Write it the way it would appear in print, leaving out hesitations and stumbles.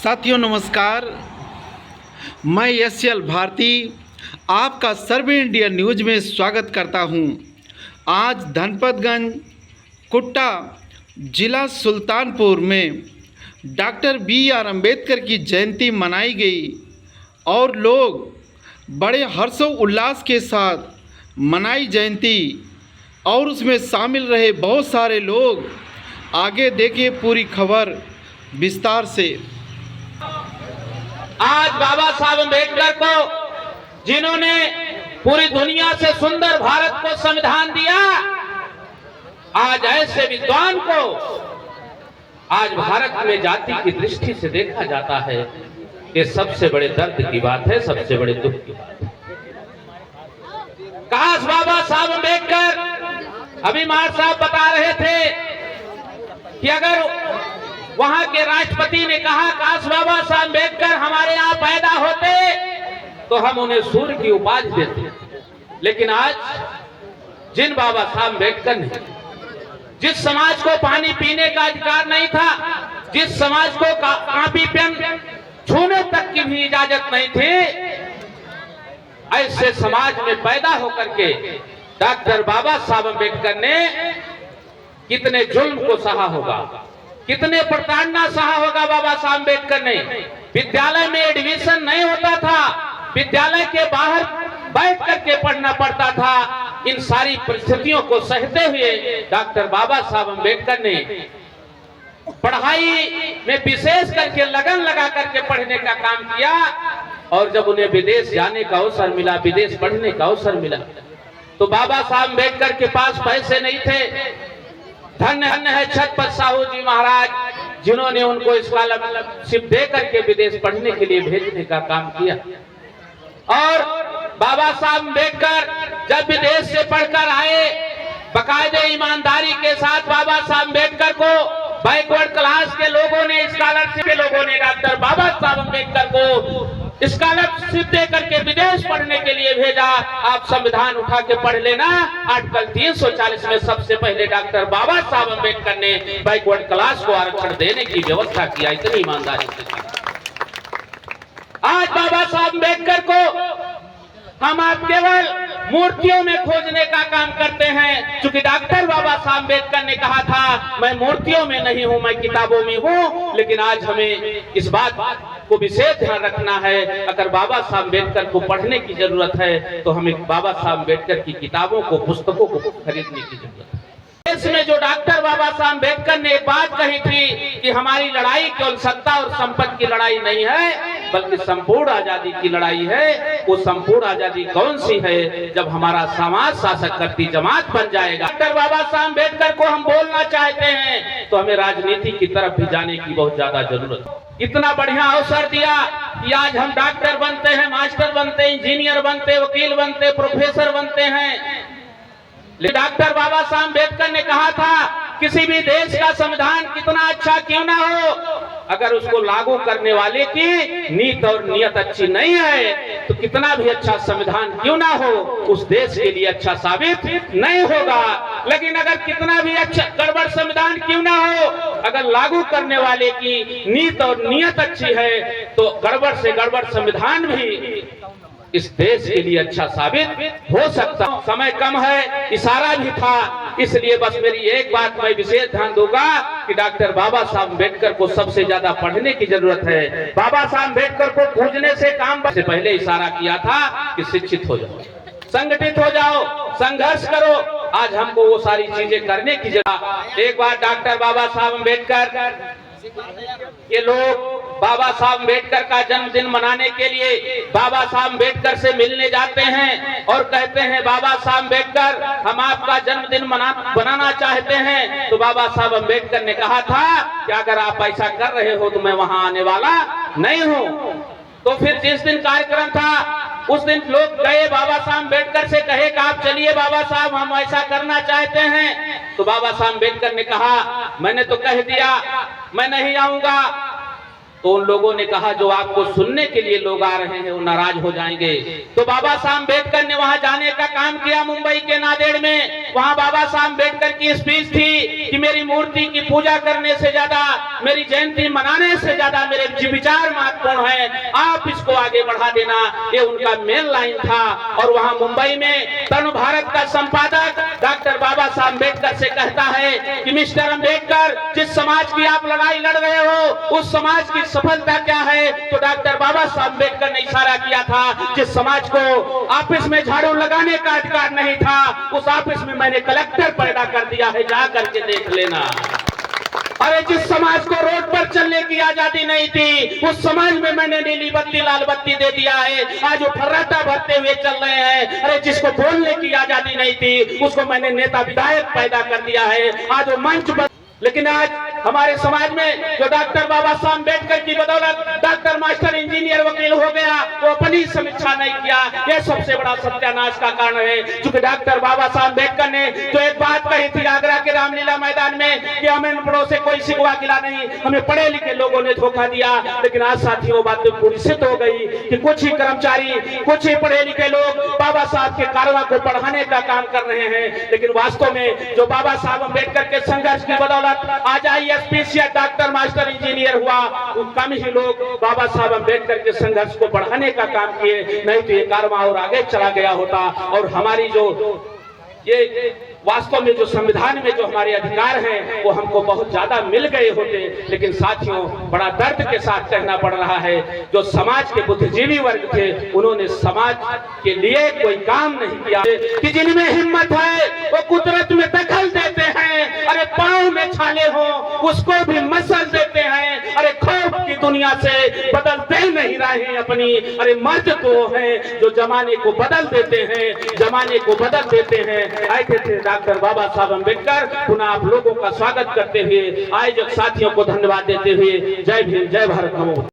साथियों नमस्कार, मैं एस.एल. भारती आपका सर्वे इंडिया न्यूज में स्वागत करता हूं। आज धनपतगंज कुट्टा जिला सुल्तानपुर में डॉक्टर बी.आर. अम्बेडकर की जयंती मनाई गई और लोग बड़े हर्षोल्लास के साथ मनाई जयंती और उसमें शामिल रहे बहुत सारे लोग। आगे देखिए पूरी खबर विस्तार से। आज बाबा साहब अम्बेडकर को, जिन्होंने पूरी दुनिया से सुंदर भारत को संविधान दिया, आज ऐसे विद्वान को आज भारत में जाति की दृष्टि से देखा जाता है। ये सबसे बड़े दर्द की बात है, सबसे बड़े दुख की बात है। काश बाबा साहब अम्बेडकर, अभी मार साहब बता रहे थे कि अगर वहां के राष्ट्रपति ने कहा काश बाबा साहब अम्बेडकर हमारे यहाँ पैदा होते तो हम उन्हें सूर्य की उपाधि देते। लेकिन आज जिन बाबा साहब अम्बेडकर ने, जिस समाज को पानी पीने का अधिकार नहीं था, जिस समाज को कापी पेन छूने तक की भी इजाजत नहीं थी, ऐसे समाज में पैदा होकर के डॉक्टर बाबा साहब अम्बेडकर ने कितने जुल्म को सहा होगा, कितने प्रताड़ना सहा होगा। बाबा साहब अम्बेडकर ने, विद्यालय में एडमिशन नहीं होता था, विद्यालय के बाहर बैठ करके पढ़ना पड़ता था। इन सारी परिस्थितियों को सहते हुए डॉक्टर बाबा साहब अम्बेडकर ने पढ़ाई में विशेष करके लगन लगा करके पढ़ने का काम किया। और जब उन्हें विदेश जाने का अवसर मिला, विदेश पढ़ने का अवसर मिला, तो बाबा साहब अम्बेडकर के पास पैसे नहीं थे। धन्य है छत्रपति साहू जी महाराज, जिन्होंने उनको स्कॉलरशिप दे करके विदेश पढ़ने के लिए भेजने का काम किया। और बाबा साहब अम्बेडकर जब विदेश से पढ़कर आए, बाकायदे ईमानदारी के साथ बाबा साहब अम्बेडकर को बैकवर्ड क्लास के लोगों ने, स्कॉलरशिप के लोगों ने डॉक्टर बाबा साहब अम्बेडकर को स्कॉलरशिप दे करके विदेश पढ़ने के लिए भेजा। आप संविधान उठा के पढ़ लेना, आर्टिकल 340 में सबसे पहले डॉक्टर बाबा साहब अम्बेडकर ने बैकवर्ड क्लास को आरक्षण देने की व्यवस्था किया। इतनी ईमानदारी से आज बाबा साहब अम्बेडकर को हम आप केवल मूर्तियों में खोजने का काम करते हैं, क्योंकि डॉक्टर बाबा साहब अम्बेडकर ने कहा था मैं मूर्तियों में नहीं हूं, मैं किताबों में हूं। लेकिन आज हमें इस बात को विशेष ध्यान रखना है, अगर बाबा साहब अम्बेडकर को पढ़ने की जरूरत है तो हमें बाबा साहब अम्बेडकर की किताबों को, पुस्तकों को खरीदने की जरूरत है। देश में जो डॉक्टर बाबा साहब अम्बेडकर ने एक बात कही थी कि हमारी लड़ाई केवल सत्ता और संपत्ति की लड़ाई नहीं है, बल्कि संपूर्ण आजादी की लड़ाई है। वो संपूर्ण आजादी कौन सी है? जब हमारा समाज शासक करती जमात बन जाएगा। डॉक्टर बाबा साहब अम्बेडकर को हम बोलना चाहते हैं तो हमें राजनीति की तरफ भी जाने की बहुत ज्यादा जरूरत है। इतना बढ़िया अवसर दिया कि आज हम डॉक्टर बनते हैं, मास्टर बनते हैं, इंजीनियर बनते, वकील बनते, प्रोफेसर बनते हैं। डॉक्टर बाबा साहब अम्बेडकर ने कहा था किसी भी देश का संविधान कितना अच्छा क्यों ना हो, अगर उसको लागू करने वाले की नीत और नियत अच्छी नहीं है तो कितना भी अच्छा संविधान क्यों ना हो उस देश के लिए अच्छा साबित नहीं होगा। लेकिन अगर कितना भी अच्छा गड़बड़ संविधान क्यों ना हो, अगर लागू करने वाले की नीत और नियत अच्छी है तो गड़बड़ से गड़बड़ संविधान भी इस देश के लिए अच्छा साबित हो सकता। समय कम है, इशारा भी था, इसलिए बस मेरी एक बात मैं विशेष ध्यान दूंगा कि डॉक्टर बाबा साहब अम्बेडकर को सबसे ज्यादा पढ़ने की जरूरत है। बाबा साहब अम्बेडकर को पूजने से काम से पहले इशारा किया था कि शिक्षित हो जाओ, संगठित हो जाओ, संघर्ष करो। आज हमको वो सारी चीजें करने की जरूरत। एक बार डॉक्टर बाबा साहब अम्बेडकर ये लोग बाबा साहब अम्बेडकर का जन्मदिन मनाने के लिए बाबा साहब अम्बेडकर से मिलने जाते हैं और कहते हैं बाबा साहब अम्बेडकर हम आपका जन्मदिन बनाना चाहते हैं। तो बाबा साहब अम्बेडकर ने कहा था कि अगर आप ऐसा कर रहे हो तो मैं वहां आने वाला नहीं हूं। तो फिर जिस दिन कार्यक्रम था उस दिन लोग गए बाबा साहब अम्बेडकर से, कहे कि आप चलिए बाबा साहब हम ऐसा करना चाहते हैं। तो बाबा साहब अम्बेडकर ने कहा मैंने तो कह दिया मैं नहीं आऊंगा। तो उन लोगों ने कहा जो आपको सुनने के लिए लोग आ रहे हैं वो नाराज हो जाएंगे। तो बाबा साहब अम्बेडकर ने वहां जाने का काम किया मुंबई के नांदेड़ में। वहां बाबा साहब अम्बेडकर की स्पीच थी कि मेरी मूर्ति की पूजा करने से ज्यादा, मेरी जयंती मनाने से ज्यादा मेरे विचार महत्वपूर्ण है, आप इसको आगे बढ़ा देना, ये उनका मेन लाइन था। और वहां मुंबई में तरुण भारत का संपादक डॉक्टर बाबा साहब अम्बेडकर से कहता है कि मिस्टर अम्बेडकर, जिस समाज की आप लड़ाई लड़ रहे हो उस समाज की सफलता क्या है? तो डॉक्टर बाबा साहब अम्बेडकर ने इशारा किया था, जिस समाज को ऑफिस में झाड़ू लगाने का अधिकार नहीं था उस ऑफिस में मैंने कलेक्टर पैदा कर दिया है, जा करके देख लेना। अरे जिस समाज को रोड पर चलने की आजादी नहीं थी उस समाज में मैंने नीली बत्ती लाल बत्ती दे दिया है, आज वो फर्राटा भरते हुए चल रहे हैं। अरे जिसको बोलने की आजादी नहीं थी उसको मैंने नेता विधायक पैदा कर दिया है, आज वो मंच पर। लेकिन आज हमारे समाज में जो डॉक्टर बाबा साहब अम्बेडकर की बदौलत डॉक्टर मास्टर इंजीनियर वकील हो गया, वो अपनी समीक्षा नहीं किया, यह सबसे बड़ा सत्यानाश का कारण है। क्योंकि डॉक्टर बाबा साहब अम्बेडकर ने जो एक बात कही थी आगरा के रामलीला मैदान में कि हमें अनपढ़ों से कोई शिकवा गिला नहीं, हमें पढ़े लिखे लोगों ने धोखा दिया। लेकिन आज साथियों वो बात पूरी सिद्ध हो गई कि कुछ ही कर्मचारी, कुछ ही पढ़े लिखे लोग बाबा साहब के कारवां को बढ़ाने का काम कर रहे हैं। लेकिन वास्तव में जो बाबा साहब अम्बेडकर के संघर्ष की बदौलत आज IAS या डॉक्टर मास्टर इंजीनियर हुआ, कम ही लोग बाबा साहब अम्बेडकर के संघर्ष को बढ़ाने का काम किए, नहीं तो ये कारवां और आगे चला गया होता। और हमारी जो ये वास्तव में जो संविधान में जो हमारे अधिकार हैं वो हमको बहुत ज्यादा मिल गए होते। लेकिन साथियों बड़ा दर्द के साथ कहना पड़ रहा है, जो समाज के बुद्धिजीवी वर्ग थे उन्होंने समाज के लिए कोई काम नहीं किया। कि जिनमें हिम्मत है वो कुदरत में दखल देते हैं, अरे पांव में छाले हो उसको भी मसल देते हैं, अरे खौफ की दुनिया से बदलते नहीं रहे अपनी। अरे मर्द तो हैं जो जमाने को बदल देते हैं, जमाने को बदल देते हैं। आए थे डॉक्टर बाबा साहब अम्बेडकर। पुनः आप लोगों का स्वागत करते हुए आयोजक साथियों को धन्यवाद देते हुए जय भीम, जय भारत, नमो।